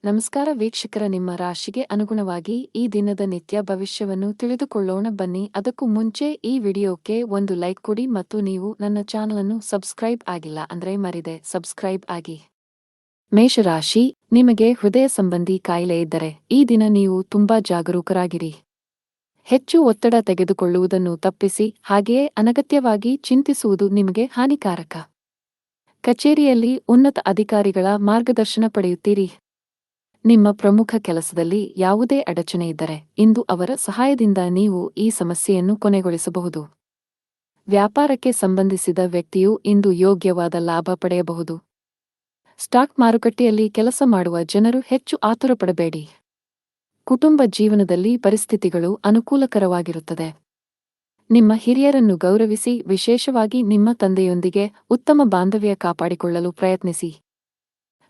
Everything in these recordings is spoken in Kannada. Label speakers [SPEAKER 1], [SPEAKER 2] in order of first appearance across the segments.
[SPEAKER 1] ನಮಸ್ಕಾರ ವೀಕ್ಷಕರ, ನಿಮ್ಮ ರಾಶಿಗೆ ಅನುಗುಣವಾಗಿ ಈ ದಿನದ ನಿತ್ಯ ಭವಿಷ್ಯವನ್ನು ತಿಳಿದುಕೊಳ್ಳೋಣ ಬನ್ನಿ. ಅದಕ್ಕೂ ಮುಂಚೆ ಈ ವಿಡಿಯೋಕ್ಕೆ ಒಂದು ಲೈಕ್ ಕೊಡಿ ಮತ್ತು ನೀವು ನನ್ನ ಚಾನಲನ್ನು ಸಬ್ಸ್ಕ್ರೈಬ್ ಆಗಿಲ್ಲ ಅಂದ್ರೆ ಮರಿದೆ ಸಬ್ಸ್ಕ್ರೈಬ್ ಆಗಿ. ಮೇಷರಾಶಿ, ನಿಮಗೆ ಹೃದಯ ಸಂಬಂಧಿ ಕಾಯಿಲೆ ಇದ್ದರೆ ಈ ದಿನ ನೀವು ತುಂಬಾ ಜಾಗರೂಕರಾಗಿರಿ. ಹೆಚ್ಚು ಒತ್ತಡ ತೆಗೆದುಕೊಳ್ಳುವುದನ್ನು ತಪ್ಪಿಸಿ, ಹಾಗೆಯೇ ಅನಗತ್ಯವಾಗಿ ಚಿಂತಿಸುವುದು ನಿಮಗೆ ಹಾನಿಕಾರಕ. ಕಚೇರಿಯಲ್ಲಿ ಉನ್ನತ ಅಧಿಕಾರಿಗಳ ಮಾರ್ಗದರ್ಶನ ಪಡೆಯುತ್ತೀರಿ. ನಿಮ್ಮ ಪ್ರಮುಖ ಕೆಲಸದಲ್ಲಿ ಯಾವುದೇ ಅಡಚಣೆ ಇದ್ದರೆ ಇಂದು ಅವರ ಸಹಾಯದಿಂದ ನೀವು ಈ ಸಮಸ್ಯೆಯನ್ನು ಕೊನೆಗೊಳಿಸಬಹುದು. ವ್ಯಾಪಾರಕ್ಕೆ ಸಂಬಂಧಿಸಿದ ವ್ಯಕ್ತಿಯು ಇಂದು ಯೋಗ್ಯವಾದ ಲಾಭ ಪಡೆಯಬಹುದು. ಸ್ಟಾಕ್ ಮಾರುಕಟ್ಟೆಯಲ್ಲಿ ಕೆಲಸ ಮಾಡುವ ಜನರು ಹೆಚ್ಚು ಆತುರಪಡಬೇಡಿ. ಕುಟುಂಬ ಜೀವನದಲ್ಲಿ ಪರಿಸ್ಥಿತಿಗಳು ಅನುಕೂಲಕರವಾಗಿರುತ್ತದೆ. ನಿಮ್ಮ ಹಿರಿಯರನ್ನು ಗೌರವಿಸಿ, ವಿಶೇಷವಾಗಿ ನಿಮ್ಮ ತಂದೆಯೊಂದಿಗೆ ಉತ್ತಮ ಬಾಂಧವ್ಯ ಕಾಪಾಡಿಕೊಳ್ಳಲು ಪ್ರಯತ್ನಿಸಿ.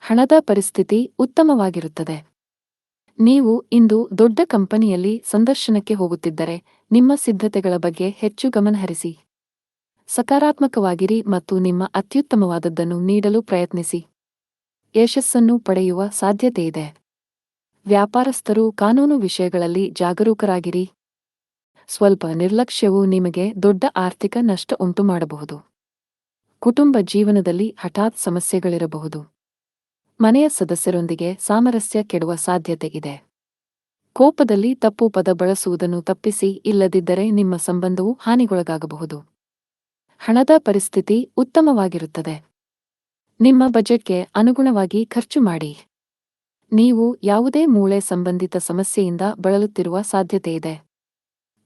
[SPEAKER 1] ಹಣದ ಪರಿಸ್ಥಿತಿ ಉತ್ತಮವಾಗಿರುತ್ತದೆ. ನೀವು ಇಂದು ದೊಡ್ಡ ಕಂಪನಿಯಲ್ಲಿ ಸಂದರ್ಶನಕ್ಕೆ ಹೋಗುತ್ತಿದ್ದರೆ ನಿಮ್ಮ ಸಿದ್ಧತೆಗಳ ಬಗ್ಗೆ ಹೆಚ್ಚು ಗಮನಹರಿಸಿ. ಸಕಾರಾತ್ಮಕವಾಗಿರಿ ಮತ್ತು ನಿಮ್ಮ ಅತ್ಯುತ್ತಮವಾದದ್ದನ್ನು ನೀಡಲು ಪ್ರಯತ್ನಿಸಿ. ಯಶಸ್ಸನ್ನು ಪಡೆಯುವ ಸಾಧ್ಯತೆಯಿದೆ. ವ್ಯಾಪಾರಸ್ಥರು ಕಾನೂನು ವಿಷಯಗಳಲ್ಲಿ ಜಾಗರೂಕರಾಗಿರಿ. ಸ್ವಲ್ಪ ನಿರ್ಲಕ್ಷ್ಯವು ನಿಮಗೆ ದೊಡ್ಡ ಆರ್ಥಿಕ ನಷ್ಟ ಉಂಟುಮಾಡಬಹುದು. ಕುಟುಂಬ ಜೀವನದಲ್ಲಿ ಹಠಾತ್ ಸಮಸ್ಯೆಗಳಿರಬಹುದು. ಮನೆಯ ಸದಸ್ಯರೊಂದಿಗೆ ಸಾಮರಸ್ಯ ಕೆಡುವ ಸಾಧ್ಯತೆ ಇದೆ. ಕೋಪದಲ್ಲಿ ತಪ್ಪು ಪದ ಬಳಸುವುದನ್ನು ತಪ್ಪಿಸಿ, ಇಲ್ಲದಿದ್ದರೆ ನಿಮ್ಮ ಸಂಬಂಧವು ಹಾನಿಗೊಳಗಾಗಬಹುದು. ಹಣದ ಪರಿಸ್ಥಿತಿ ಉತ್ತಮವಾಗಿರುತ್ತದೆ. ನಿಮ್ಮ ಬಜೆಟ್ಗೆ ಅನುಗುಣವಾಗಿ ಖರ್ಚು ಮಾಡಿ. ನೀವು ಯಾವುದೇ ಮೂಳೆ ಸಂಬಂಧಿತ ಸಮಸ್ಯೆಯಿಂದ ಬಳಲುತ್ತಿರುವ ಸಾಧ್ಯತೆಯಿದೆ.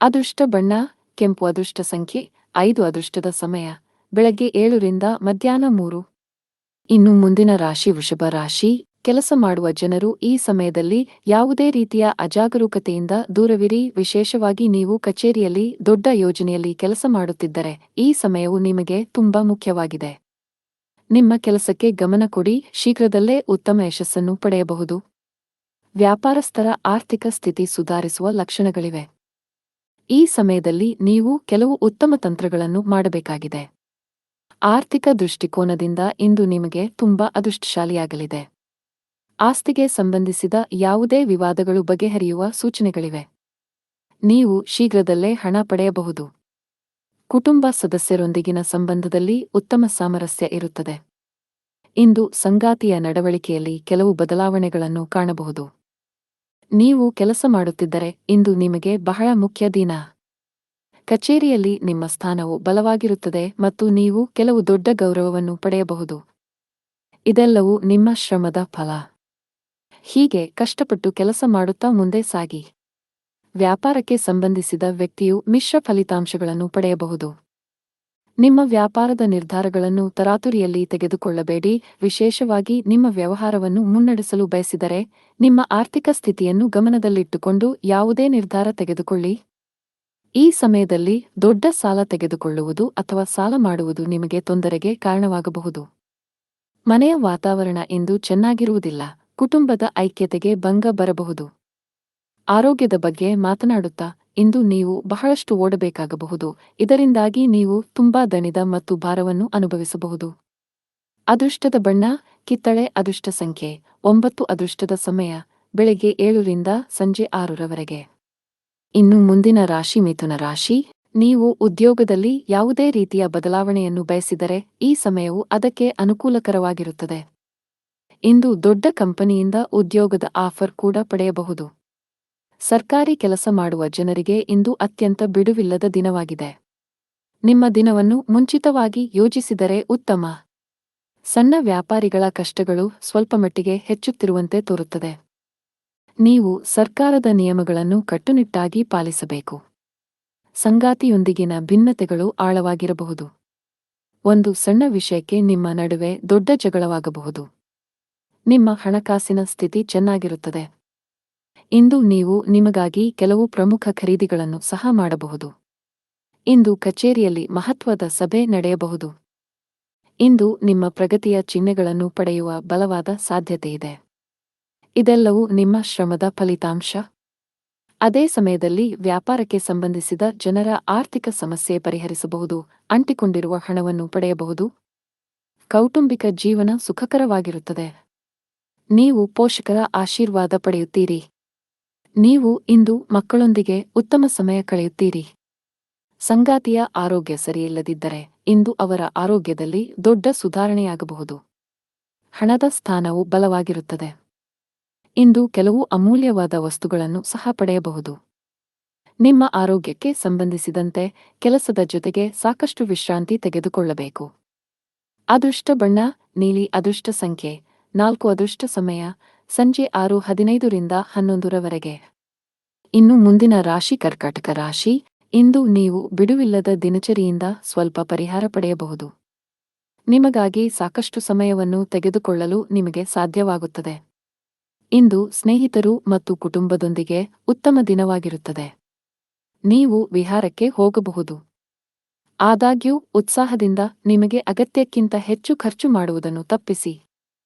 [SPEAKER 1] ಅದೃಷ್ಟ ಬಣ್ಣ ಕೆಂಪು. ಅದೃಷ್ಟ ಸಂಖ್ಯೆ 5. ಅದೃಷ್ಟದ ಸಮಯ ಬೆಳಗ್ಗೆ 7 ರಿಂದ ಮಧ್ಯಾಹ್ನ 3. ಇನ್ನು ಮುಂದಿನ ರಾಶಿ ವೃಷಭ ರಾಶಿ. ಕೆಲಸ ಮಾಡುವ ಜನರು ಈ ಸಮಯದಲ್ಲಿ ಯಾವುದೇ ರೀತಿಯ ಅಜಾಗರೂಕತೆಯಿಂದ ದೂರವಿರಿ. ವಿಶೇಷವಾಗಿ ನೀವು ಕಚೇರಿಯಲ್ಲಿ ದೊಡ್ಡ ಯೋಜನೆಯಲ್ಲಿ ಕೆಲಸ ಮಾಡುತ್ತಿದ್ದರೆ ಈ ಸಮಯವು ನಿಮಗೆ ತುಂಬಾ ಮುಖ್ಯವಾಗಿದೆ. ನಿಮ್ಮ ಕೆಲಸಕ್ಕೆ ಗಮನ ಕೊಡಿ, ಶೀಘ್ರದಲ್ಲೇ ಉತ್ತಮ ಯಶಸ್ಸನ್ನು ಪಡೆಯಬಹುದು. ವ್ಯಾಪಾರಸ್ಥರ ಆರ್ಥಿಕ ಸ್ಥಿತಿ ಸುಧಾರಿಸುವ ಲಕ್ಷಣಗಳಿವೆ. ಈ ಸಮಯದಲ್ಲಿ ನೀವು ಕೆಲವು ಉತ್ತಮ ತಂತ್ರಗಳನ್ನು ಮಾಡಬೇಕಾಗಿದೆ. ಆರ್ಥಿಕ ದೃಷ್ಟಿಕೋನದಿಂದ ಇಂದು ನಿಮಗೆ ತುಂಬಾ ಅದೃಷ್ಟಶಾಲಿಯಾಗಲಿದೆ. ಆಸ್ತಿಗೆ ಸಂಬಂಧಿಸಿದ ಯಾವುದೇ ವಿವಾದಗಳು ಬಗೆಹರಿಯುವ ಸೂಚನೆಗಳಿವೆ. ನೀವು ಶೀಘ್ರದಲ್ಲೇ ಹಣ ಪಡೆಯಬಹುದು. ಕುಟುಂಬ ಸದಸ್ಯರೊಂದಿಗಿನ ಸಂಬಂಧದಲ್ಲಿ ಉತ್ತಮ ಸಾಮರಸ್ಯ ಇರುತ್ತದೆ. ಇಂದು ಸಂಗಾತಿಯ ನಡವಳಿಕೆಯಲ್ಲಿ ಕೆಲವು ಬದಲಾವಣೆಗಳನ್ನು ಕಾಣಬಹುದು. ನೀವು ಕೆಲಸ ಮಾಡುತ್ತಿದ್ದರೆ ಇಂದು ನಿಮಗೆ ಬಹಳ ಮುಖ್ಯ ದಿನ. ಕಚೇರಿಯಲ್ಲಿ ನಿಮ್ಮ ಸ್ಥಾನವು ಬಲವಾಗಿರುತ್ತದೆ ಮತ್ತು ನೀವು ಕೆಲವು ದೊಡ್ಡ ಗೌರವವನ್ನು ಪಡೆಯಬಹುದು. ಇದೆಲ್ಲವೂ ನಿಮ್ಮ ಶ್ರಮದ ಫಲ. ಹೀಗೆ ಕಷ್ಟಪಟ್ಟು ಕೆಲಸ ಮಾಡುತ್ತಾ ಮುಂದೆ ಸಾಗಿ. ವ್ಯಾಪಾರಕ್ಕೆ ಸಂಬಂಧಿಸಿದ ವ್ಯಕ್ತಿಯು ಮಿಶ್ರ ಫಲಿತಾಂಶಗಳನ್ನು ಪಡೆಯಬಹುದು. ನಿಮ್ಮ ವ್ಯಾಪಾರದ ನಿರ್ಧಾರಗಳನ್ನು ತರಾತುರಿಯಲ್ಲಿ ತೆಗೆದುಕೊಳ್ಳಬೇಡಿ. ವಿಶೇಷವಾಗಿ ನಿಮ್ಮ ವ್ಯವಹಾರವನ್ನು ಮುನ್ನಡೆಸಲು ಬಯಸಿದರೆ ನಿಮ್ಮ ಆರ್ಥಿಕ ಸ್ಥಿತಿಯನ್ನು ಗಮನದಲ್ಲಿಟ್ಟುಕೊಂಡು ಯಾವುದೇ ನಿರ್ಧಾರ ತೆಗೆದುಕೊಳ್ಳಿ. ಈ ಸಮಯದಲ್ಲಿ ದೊಡ್ಡ ಸಾಲ ತೆಗೆದುಕೊಳ್ಳುವುದು ಅಥವಾ ಸಾಲ ಮಾಡುವುದು ನಿಮಗೆ ತೊಂದರೆಗೆ ಕಾರಣವಾಗಬಹುದು. ಮನೆಯ ವಾತಾವರಣ ಇಂದು ಚೆನ್ನಾಗಿರುವುದಿಲ್ಲ. ಕುಟುಂಬದ ಐಕ್ಯತೆಗೆ ಭಂಗ ಬರಬಹುದು. ಆರೋಗ್ಯದ ಬಗ್ಗೆ ಮಾತನಾಡುತ್ತಾ ಇಂದು ನೀವು ಬಹಳಷ್ಟು ಓಡಬೇಕಾಗಬಹುದು. ಇದರಿಂದಾಗಿ ನೀವು ತುಂಬಾ ದಣಿದ ಮತ್ತು ಭಾರವನ್ನು ಅನುಭವಿಸಬಹುದು. ಅದೃಷ್ಟದ ಬಣ್ಣ ಕಿತ್ತಳೆ. ಅದೃಷ್ಟ ಸಂಖ್ಯೆ 9. ಅದೃಷ್ಟದ ಸಮಯ ಬೆಳಗ್ಗೆ 7 ರಿಂದ ಸಂಜೆ 6 ರವರೆಗೆ. ಇನ್ನು ಮುಂದಿನ ರಾಶಿ ಮಿಥುನ ರಾಶಿ. ನೀವು ಉದ್ಯೋಗದಲ್ಲಿ ಯಾವುದೇ ರೀತಿಯ ಬದಲಾವಣೆಯನ್ನು ಬಯಸಿದರೆ ಈ ಸಮಯವು ಅದಕ್ಕೆ ಅನುಕೂಲಕರವಾಗಿರುತ್ತದೆ. ಇಂದು ದೊಡ್ಡ ಕಂಪನಿಯಿಂದ ಉದ್ಯೋಗದ ಆಫರ್ ಕೂಡ ಪಡೆಯಬಹುದು. ಸರ್ಕಾರಿ ಕೆಲಸ ಮಾಡುವ ಜನರಿಗೆ ಇಂದು ಅತ್ಯಂತ ಬಿಡುವಿಲ್ಲದ ದಿನವಾಗಿದೆ. ನಿಮ್ಮ ದಿನವನ್ನು ಮುಂಚಿತವಾಗಿ ಯೋಜಿಸಿದರೆ ಉತ್ತಮ. ಸಣ್ಣ ವ್ಯಾಪಾರಿಗಳ ಕಷ್ಟಗಳು ಸ್ವಲ್ಪಮಟ್ಟಿಗೆ ಹೆಚ್ಚುತ್ತಿರುವಂತೆ ತೋರುತ್ತದೆ. ನೀವು ಸರ್ಕಾರದ ನಿಯಮಗಳನ್ನು ಕಟ್ಟುನಿಟ್ಟಾಗಿ ಪಾಲಿಸಬೇಕು. ಸಂಗಾತಿಯೊಂದಿಗಿನ ಭಿನ್ನತೆಗಳು ಆಳವಾಗಿರಬಹುದು. ಒಂದು ಸಣ್ಣ ವಿಷಯಕ್ಕೆ ನಿಮ್ಮ ನಡುವೆ ದೊಡ್ಡ ಜಗಳವಾಗಬಹುದು. ನಿಮ್ಮ ಹಣಕಾಸಿನ ಸ್ಥಿತಿ ಚೆನ್ನಾಗಿರುತ್ತದೆ. ಇಂದು ನೀವು ನಿಮಗಾಗಿ ಕೆಲವು ಪ್ರಮುಖ ಖರೀದಿಗಳನ್ನು ಸಹ ಮಾಡಬಹುದು. ಇಂದು ಕಚೇರಿಯಲ್ಲಿ ಮಹತ್ವದ ಸಭೆ ನಡೆಯಬಹುದು. ಇಂದು ನಿಮ್ಮ ಪ್ರಗತಿಯ ಚಿಹ್ನೆಗಳನ್ನು ಪಡೆಯುವ ಬಲವಾದ ಸಾಧ್ಯತೆಯಿದೆ. ಇದೆಲ್ಲವೂ ನಿಮ್ಮ ಶ್ರಮದ ಫಲಿತಾಂಶ. ಅದೇ ಸಮಯದಲ್ಲಿ ವ್ಯಾಪಾರಕ್ಕೆ ಸಂಬಂಧಿಸಿದ ಜನರ ಆರ್ಥಿಕ ಸಮಸ್ಯೆ ಪರಿಹರಿಸಬಹುದು. ಅಂಟಿಕೊಂಡಿರುವ ಹಣವನ್ನು ಪಡೆಯಬಹುದು. ಕೌಟುಂಬಿಕ ಜೀವನ ಸುಖಕರವಾಗಿರುತ್ತದೆ. ನೀವು ಪೋಷಕರ ಆಶೀರ್ವಾದ ಪಡೆಯುತ್ತೀರಿ. ನೀವು ಇಂದು ಮಕ್ಕಳೊಂದಿಗೆ ಉತ್ತಮ ಸಮಯ ಕಳೆಯುತ್ತೀರಿ. ಸಂಗಾತಿಯ ಆರೋಗ್ಯ ಸರಿಯಿಲ್ಲದಿದ್ದರೆ ಇಂದು ಅವರ ಆರೋಗ್ಯದಲ್ಲಿ ದೊಡ್ಡ ಸುಧಾರಣೆಯಾಗಬಹುದು. ಹಣದ ಸ್ಥಾನವು ಬಲವಾಗಿರುತ್ತದೆ. ಇಂದು ಕೆಲವು ಅಮೂಲ್ಯವಾದ ವಸ್ತುಗಳನ್ನು ಸಹ ಪಡೆಯಬಹುದು. ನಿಮ್ಮ ಆರೋಗ್ಯಕ್ಕೆ ಸಂಬಂಧಿಸಿದಂತೆ ಕೆಲಸದ ಜೊತೆಗೆ ಸಾಕಷ್ಟು ವಿಶ್ರಾಂತಿ ತೆಗೆದುಕೊಳ್ಳಬೇಕು. ಅದೃಷ್ಟ ಬಣ್ಣ ನೀಲಿ. ಅದೃಷ್ಟ ಸಂಖ್ಯೆ 4. ಅದೃಷ್ಟ ಸಮಯ ಸಂಜೆ 6:15 ರಿಂದ 11 ರವರೆಗೆ. ಇನ್ನು ಮುಂದಿನ ರಾಶಿ ಕರ್ಕಾಟಕ ರಾಶಿ. ಇಂದು ನೀವು ಬಿಡುವಿಲ್ಲದ ದಿನಚರಿಯಿಂದ ಸ್ವಲ್ಪ ಪರಿಹಾರ ಪಡೆಯಬಹುದು. ನಿಮಗಾಗಿ ಸಾಕಷ್ಟು ಸಮಯವನ್ನು ತೆಗೆದುಕೊಳ್ಳಲು ನಿಮಗೆ ಸಾಧ್ಯವಾಗುತ್ತದೆ. ಇಂದು ಸ್ನೇಹಿತರು ಮತ್ತು ಕುಟುಂಬದೊಂದಿಗೆ ಉತ್ತಮ ದಿನವಾಗಿರುತ್ತದೆ. ನೀವು ವಿಹಾರಕ್ಕೆ ಹೋಗಬಹುದು. ಆದಾಗ್ಯೂ ಉತ್ಸಾಹದಿಂದ ನಿಮಗೆ ಅಗತ್ಯಕ್ಕಿಂತ ಹೆಚ್ಚು ಖರ್ಚು ಮಾಡುವುದನ್ನು ತಪ್ಪಿಸಿ.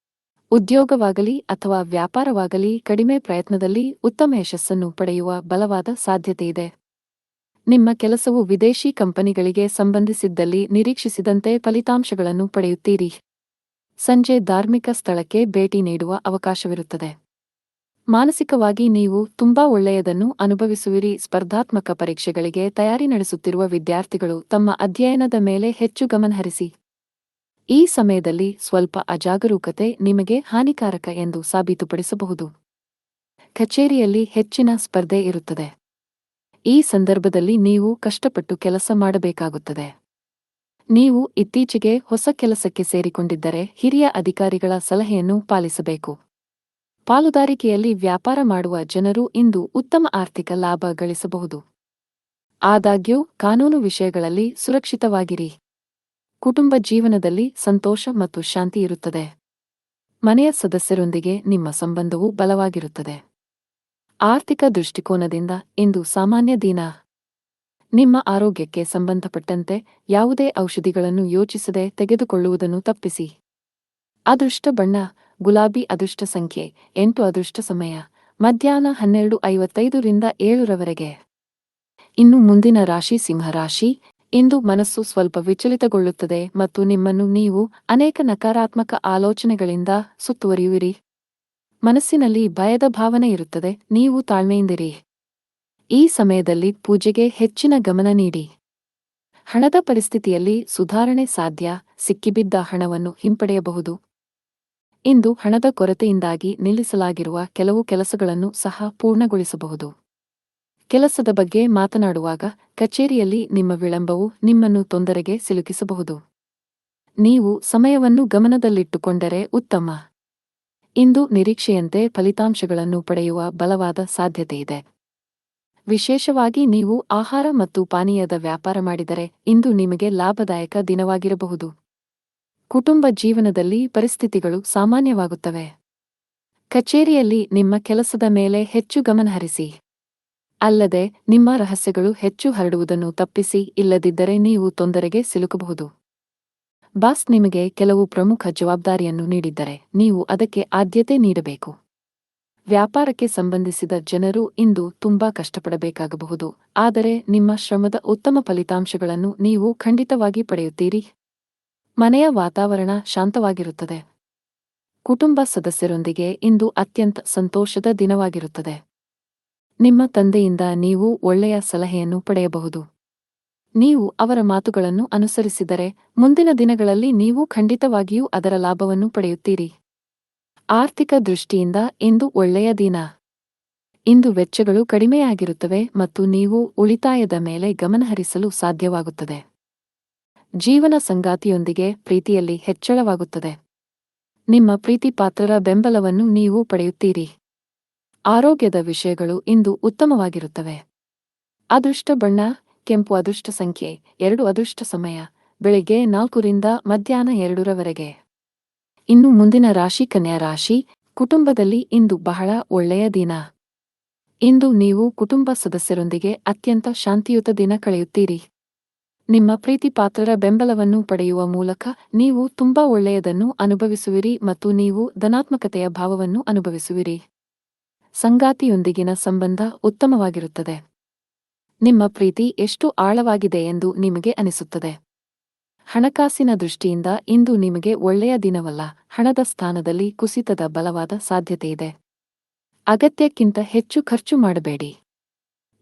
[SPEAKER 1] ಉದ್ಯೋಗವಾಗಲಿ ಅಥವಾ ವ್ಯಾಪಾರವಾಗಲಿ ಕಡಿಮೆ ಪ್ರಯತ್ನದಲ್ಲಿ ಉತ್ತಮ ಯಶಸ್ಸನ್ನು ಪಡೆಯುವ ಬಲವಾದ ಸಾಧ್ಯತೆಯಿದೆ. ನಿಮ್ಮ ಕೆಲಸವು ವಿದೇಶಿ ಕಂಪನಿಗಳಿಗೆ ಸಂಬಂಧಿಸಿದ್ದಲ್ಲಿ ನಿರೀಕ್ಷಿಸಿದಂತೆ ಫಲಿತಾಂಶಗಳನ್ನು ಪಡೆಯುತ್ತೀರಿ. ಸಂಜೆ ಧಾರ್ಮಿಕ ಸ್ಥಳಕ್ಕೆ ಭೇಟಿ ನೀಡುವ ಅವಕಾಶವಿರುತ್ತದೆ. ಮಾನಸಿಕವಾಗಿ ನೀವು ತುಂಬಾ ಒಳ್ಳೆಯದನ್ನು ಅನುಭವಿಸುವಿರಿ. ಸ್ಪರ್ಧಾತ್ಮಕ ಪರೀಕ್ಷೆಗಳಿಗೆ ತಯಾರಿ ನಡೆಸುತ್ತಿರುವ ವಿದ್ಯಾರ್ಥಿಗಳು ತಮ್ಮ ಅಧ್ಯಯನದ ಮೇಲೆ ಹೆಚ್ಚು ಗಮನಹರಿಸಿ. ಈ ಸಮಯದಲ್ಲಿ ಸ್ವಲ್ಪ ಅಜಾಗರೂಕತೆ ನಿಮಗೆ ಹಾನಿಕಾರಕ ಎಂದು ಸಾಬೀತುಪಡಿಸಬಹುದು. ಕಚೇರಿಯಲ್ಲಿ ಹೆಚ್ಚಿನ ಸ್ಪರ್ಧೆ ಇರುತ್ತದೆ. ಈ ಸಂದರ್ಭದಲ್ಲಿ ನೀವು ಕಷ್ಟಪಟ್ಟು ಕೆಲಸ ಮಾಡಬೇಕಾಗುತ್ತದೆ. ನೀವು ಇತ್ತೀಚೆಗೆ ಹೊಸ ಕೆಲಸಕ್ಕೆ ಸೇರಿಕೊಂಡಿದ್ದರೆ ಹಿರಿಯ ಅಧಿಕಾರಿಗಳ ಸಲಹೆಯನ್ನು ಪಾಲಿಸಬೇಕು. ಪಾಲುದಾರಿಕೆಯಲ್ಲಿ ವ್ಯಾಪಾರ ಮಾಡುವ ಜನರು ಇಂದು ಉತ್ತಮ ಆರ್ಥಿಕ ಲಾಭ ಗಳಿಸಬಹುದು. ಆದಾಗ್ಯೂ ಕಾನೂನು ವಿಷಯಗಳಲ್ಲಿ ಸುರಕ್ಷಿತವಾಗಿರಿ. ಕುಟುಂಬ ಜೀವನದಲ್ಲಿ ಸಂತೋಷ ಮತ್ತು ಶಾಂತಿ ಇರುತ್ತದೆ. ಮನೆಯ ಸದಸ್ಯರೊಂದಿಗೆ ನಿಮ್ಮ ಸಂಬಂಧವು ಬಲವಾಗಿರುತ್ತದೆ. ಆರ್ಥಿಕ ದೃಷ್ಟಿಕೋನದಿಂದ ಇಂದು ಸಾಮಾನ್ಯ ದಿನ. ನಿಮ್ಮ ಆರೋಗ್ಯಕ್ಕೆ ಸಂಬಂಧಪಟ್ಟಂತೆ ಯಾವುದೇ ಔಷಧಿಗಳನ್ನು ಯೋಚಿಸದೆ ತೆಗೆದುಕೊಳ್ಳುವುದನ್ನು ತಪ್ಪಿಸಿ. ಅದೃಷ್ಟ ಬಣ್ಣ ಗುಲಾಬಿ. ಅದೃಷ್ಟ ಸಂಖ್ಯೆ 8. ಅದೃಷ್ಟ ಸಮಯ ಮಧ್ಯಾಹ್ನ 12:55 ರಿಂದ 7 ರವರೆಗೆ. ಇನ್ನು ಮುಂದಿನ ರಾಶಿ ಸಿಂಹರಾಶಿ. ಇಂದು ಮನಸ್ಸು ಸ್ವಲ್ಪ ವಿಚಲಿತಗೊಳ್ಳುತ್ತದೆ ಮತ್ತು ನಿಮ್ಮನ್ನು ನೀವು ಅನೇಕ ನಕಾರಾತ್ಮಕ ಆಲೋಚನೆಗಳಿಂದ ಸುತ್ತುವರಿಯುವಿರಿ. ಮನಸ್ಸಿನಲ್ಲಿ ಭಯದ ಭಾವನೆ ಇರುತ್ತದೆ. ನೀವು ತಾಳ್ಮೆಯಿಂದಿರಿ. ಈ ಸಮಯದಲ್ಲಿ ಪೂಜೆಗೆ ಹೆಚ್ಚಿನ ಗಮನ ನೀಡಿ. ಹಣದ ಪರಿಸ್ಥಿತಿಯಲ್ಲಿ ಸುಧಾರಣೆ ಸಾಧ್ಯ. ಸಿಕ್ಕಿಬಿದ್ದ ಹಣವನ್ನು ಹಿಂಪಡೆಯಬಹುದು. ಇಂದು ಹಣದ ಕೊರತೆಯಿಂದಾಗಿ ನಿಲ್ಲಿಸಲಾಗಿರುವ ಕೆಲವು ಕೆಲಸಗಳನ್ನು ಸಹ ಪೂರ್ಣಗೊಳಿಸಬಹುದು. ಕೆಲಸದ ಬಗ್ಗೆ ಮಾತನಾಡುವಾಗ ಕಚೇರಿಯಲ್ಲಿ ನಿಮ್ಮ ವಿಳಂಬವು ನಿಮ್ಮನ್ನು ತೊಂದರೆಗೆ ಸಿಲುಕಿಸಬಹುದು. ನೀವು ಸಮಯವನ್ನು ಗಮನದಲ್ಲಿಟ್ಟುಕೊಂಡರೆ ಉತ್ತಮ. ಇಂದು ನಿರೀಕ್ಷೆಯಂತೆ ಫಲಿತಾಂಶಗಳನ್ನು ಪಡೆಯುವ ಬಲವಾದ ಸಾಧ್ಯತೆಯಿದೆ. ವಿಶೇಷವಾಗಿ ನೀವು ಆಹಾರ ಮತ್ತು ಪಾನೀಯದ ವ್ಯಾಪಾರ ಮಾಡಿದರೆ ಇಂದು ನಿಮಗೆ ಲಾಭದಾಯಕ ದಿನವಾಗಿರಬಹುದು. ಕುಟುಂಬ ಜೀವನದಲ್ಲಿ ಪರಿಸ್ಥಿತಿಗಳು ಸಾಮಾನ್ಯವಾಗುತ್ತವೆ. ಕಚೇರಿಯಲ್ಲಿ ನಿಮ್ಮ ಕೆಲಸದ ಮೇಲೆ ಹೆಚ್ಚು ಗಮನಹರಿಸಿ. ಅಲ್ಲದೆ ನಿಮ್ಮ ರಹಸ್ಯಗಳು ಹೆಚ್ಚು ಹರಡುವುದನ್ನು ತಪ್ಪಿಸಿ. ಇಲ್ಲದಿದ್ದರೆ ನೀವು ತೊಂದರೆಗೆ ಸಿಲುಕಬಹುದು. ಬಾಸ್ ನಿಮಗೆ ಕೆಲವು ಪ್ರಮುಖ ಜವಾಬ್ದಾರಿಯನ್ನು ನೀಡಿದ್ದರೆ ನೀವು ಅದಕ್ಕೆ ಆದ್ಯತೆ ನೀಡಬೇಕು. ವ್ಯಾಪಾರಕ್ಕೆ ಸಂಬಂಧಿಸಿದ ಜನರು ಇಂದು ತುಂಬಾ ಕಷ್ಟಪಡಬೇಕಾಗಬಹುದು. ಆದರೆ ನಿಮ್ಮ ಶ್ರಮದ ಉತ್ತಮ ಫಲಿತಾಂಶಗಳನ್ನು ನೀವು ಖಂಡಿತವಾಗಿ ಪಡೆಯುತ್ತೀರಿ. ಮನೆಯ ವಾತಾವರಣ ಶಾಂತವಾಗಿರುತ್ತದೆ. ಕುಟುಂಬ ಸದಸ್ಯರೊಂದಿಗೆ ಇಂದು ಅತ್ಯಂತ ಸಂತೋಷದ ದಿನವಾಗಿರುತ್ತದೆ. ನಿಮ್ಮ ತಂದೆಯಿಂದ ನೀವು ಒಳ್ಳೆಯ ಸಲಹೆಯನ್ನು ಪಡೆಯಬಹುದು. ನೀವು ಅವರ ಮಾತುಗಳನ್ನು ಅನುಸರಿಸಿದರೆ ಮುಂದಿನ ದಿನಗಳಲ್ಲಿ ನೀವು ಖಂಡಿತವಾಗಿಯೂ ಅದರ ಲಾಭವನ್ನು ಪಡೆಯುತ್ತೀರಿ. ಆರ್ಥಿಕ ದೃಷ್ಟಿಯಿಂದ ಇಂದು ಒಳ್ಳೆಯ ದಿನ. ಇಂದು ವೆಚ್ಚಗಳು ಕಡಿಮೆಯಾಗಿರುತ್ತವೆ ಮತ್ತು ನೀವು ಉಳಿತಾಯದ ಮೇಲೆ ಗಮನಹರಿಸಲು ಸಾಧ್ಯವಾಗುತ್ತದೆ. ಜೀವನ ಸಂಗಾತಿಯೊಂದಿಗೆ ಪ್ರೀತಿಯಲ್ಲಿ ಹೆಚ್ಚಳವಾಗುತ್ತದೆ. ನಿಮ್ಮ ಪ್ರೀತಿಪಾತ್ರರ ಬೆಂಬಲವನ್ನು ನೀವು ಪಡೆಯುತ್ತೀರಿ. ಆರೋಗ್ಯದ ವಿಷಯಗಳು ಇಂದು ಉತ್ತಮವಾಗಿರುತ್ತವೆ. ಅದೃಷ್ಟ ಬಣ್ಣ ಕೆಂಪು. ಅದೃಷ್ಟ ಸಂಖ್ಯೆ 2. ಅದೃಷ್ಟ ಸಮಯ ಬೆಳಿಗ್ಗೆ 4 ರಿಂದ ಮಧ್ಯಾಹ್ನ 2 ರವರೆಗೆ. ಇನ್ನು ಮುಂದಿನ ರಾಶಿ ಕನ್ಯಾ ರಾಶಿ. ಕುಟುಂಬದಲ್ಲಿ ಇಂದು ಬಹಳ ಒಳ್ಳೆಯ ದಿನ. ಇಂದು ನೀವು ಕುಟುಂಬ ಸದಸ್ಯರೊಂದಿಗೆ ಅತ್ಯಂತ ಶಾಂತಿಯುತ ದಿನ ಕಳೆಯುತ್ತೀರಿ. ನಿಮ್ಮ ಪ್ರೀತಿಪಾತ್ರರ ಬೆಂಬಲವನ್ನು ಪಡೆಯುವ ಮೂಲಕ ನೀವು ತುಂಬಾ ಒಳ್ಳೆಯದನ್ನು ಅನುಭವಿಸುವಿರಿ ಮತ್ತು ನೀವು ಧನಾತ್ಮಕತೆಯ ಭಾವವನ್ನು ಅನುಭವಿಸುವಿರಿ. ಸಂಗಾತಿಯೊಂದಿಗಿನ ಸಂಬಂಧ ಉತ್ತಮವಾಗಿರುತ್ತದೆ. ನಿಮ್ಮ ಪ್ರೀತಿ ಎಷ್ಟು ಆಳವಾಗಿದೆ ಎಂದು ನಿಮಗೆ ಅನಿಸುತ್ತದೆ. ಹಣಕಾಸಿನ ದೃಷ್ಟಿಯಿಂದ ಇಂದು ನಿಮಗೆ ಒಳ್ಳೆಯ ದಿನವಲ್ಲ. ಹಣದ ಸ್ಥಾನದಲ್ಲಿ ಕುಸಿತದ ಬಲವಾದ ಸಾಧ್ಯತೆಯಿದೆ. ಅಗತ್ಯಕ್ಕಿಂತ ಹೆಚ್ಚು ಖರ್ಚು ಮಾಡಬೇಡಿ.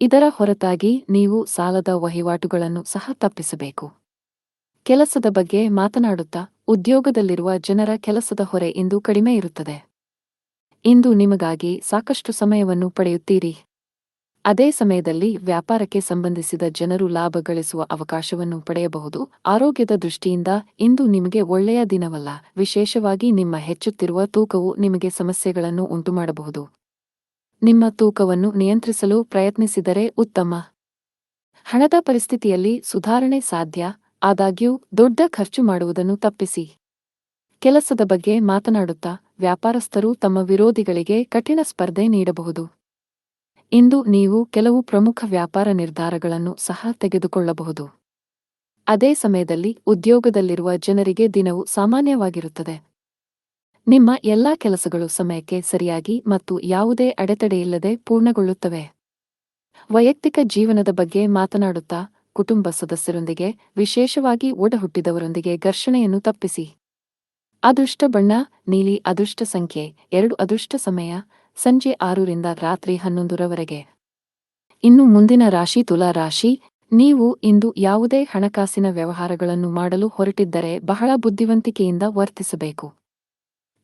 [SPEAKER 1] ಇದರ ಹೊರತಾಗಿ ನೀವು ಸಾಲದ ವಹಿವಾಟುಗಳನ್ನು ಸಹ ತಪ್ಪಿಸಬೇಕು. ಕೆಲಸದ ಬಗ್ಗೆ ಮಾತನಾಡುತ್ತಾ, ಉದ್ಯೋಗದಲ್ಲಿರುವ ಜನರ ಕೆಲಸದ ಹೊರೆ ಇಂದು ಕಡಿಮೆ ಇರುತ್ತದೆ. ಇಂದು ನಿಮಗಾಗಿ ಸಾಕಷ್ಟು ಸಮಯವನ್ನು ಪಡೆಯುತ್ತೀರಿ. ಅದೇ ಸಮಯದಲ್ಲಿ ವ್ಯಾಪಾರಕ್ಕೆ ಸಂಬಂಧಿಸಿದ ಜನರು ಲಾಭ ಗಳಿಸುವ ಅವಕಾಶವನ್ನು ಪಡೆಯಬಹುದು. ಆರೋಗ್ಯದ ದೃಷ್ಟಿಯಿಂದ ಇಂದು ನಿಮಗೆ ಒಳ್ಳೆಯ ದಿನವಲ್ಲ. ವಿಶೇಷವಾಗಿ ನಿಮ್ಮ ಹೆಚ್ಚುತ್ತಿರುವ ತೂಕವು ನಿಮಗೆ ಸಮಸ್ಯೆಗಳನ್ನು ಉಂಟುಮಾಡಬಹುದು. ನಿಮ್ಮ ತೂಕವನ್ನು ನಿಯಂತ್ರಿಸಲು ಪ್ರಯತ್ನಿಸಿದರೆ ಉತ್ತಮ. ಹಣದ ಪರಿಸ್ಥಿತಿಯಲ್ಲಿ ಸುಧಾರಣೆ ಸಾಧ್ಯ. ಆದಾಗ್ಯೂ ದೊಡ್ಡ ಖರ್ಚು ಮಾಡುವುದನ್ನು ತಪ್ಪಿಸಿ. ಕೆಲಸದ ಬಗ್ಗೆ ಮಾತನಾಡುತ್ತಾ, ವ್ಯಾಪಾರಸ್ಥರು ತಮ್ಮ ವಿರೋಧಿಗಳಿಗೆ ಕಠಿಣ ಸ್ಪರ್ಧೆ ನೀಡಬಹುದು. ಇಂದು ನೀವು ಕೆಲವು ಪ್ರಮುಖ ವ್ಯಾಪಾರ ನಿರ್ಧಾರಗಳನ್ನು ಸಹ ತೆಗೆದುಕೊಳ್ಳಬಹುದು. ಅದೇ ಸಮಯದಲ್ಲಿ ಉದ್ಯೋಗದಲ್ಲಿರುವ ಜನರಿಗೆ ದಿನವು ಸಾಮಾನ್ಯವಾಗಿರುತ್ತದೆ. ನಿಮ್ಮ ಎಲ್ಲಾ ಕೆಲಸಗಳು ಸಮಯಕ್ಕೆ ಸರಿಯಾಗಿ ಮತ್ತು ಯಾವುದೇ ಅಡೆತಡೆಯಿಲ್ಲದೆ ಪೂರ್ಣಗೊಳ್ಳುತ್ತವೆ. ವೈಯಕ್ತಿಕ ಜೀವನದ ಬಗ್ಗೆ ಮಾತನಾಡುತ್ತಾ, ಕುಟುಂಬ ಸದಸ್ಯರೊಂದಿಗೆ, ವಿಶೇಷವಾಗಿ ಒಡಹುಟ್ಟಿದವರೊಂದಿಗೆ ಘರ್ಷಣೆಯನ್ನು ತಪ್ಪಿಸಿ. ಅದೃಷ್ಟ ಬಣ್ಣ ನೀಲಿ. ಅದೃಷ್ಟ ಸಂಖ್ಯೆ 2. ಅದೃಷ್ಟ ಸಮಯ ಸಂಜೆ 6 ರಿಂದ ರಾತ್ರಿ 11 ರವರೆಗೆ. ಇನ್ನು ಮುಂದಿನ ರಾಶಿ ತುಲಾ ರಾಶಿ. ನೀವು ಇಂದು ಯಾವುದೇ ಹಣಕಾಸಿನ ವ್ಯವಹಾರಗಳನ್ನು ಮಾಡಲು ಹೊರಟಿದ್ದರೆ ಬಹಳ ಬುದ್ಧಿವಂತಿಕೆಯಿಂದ ವರ್ತಿಸಬೇಕು.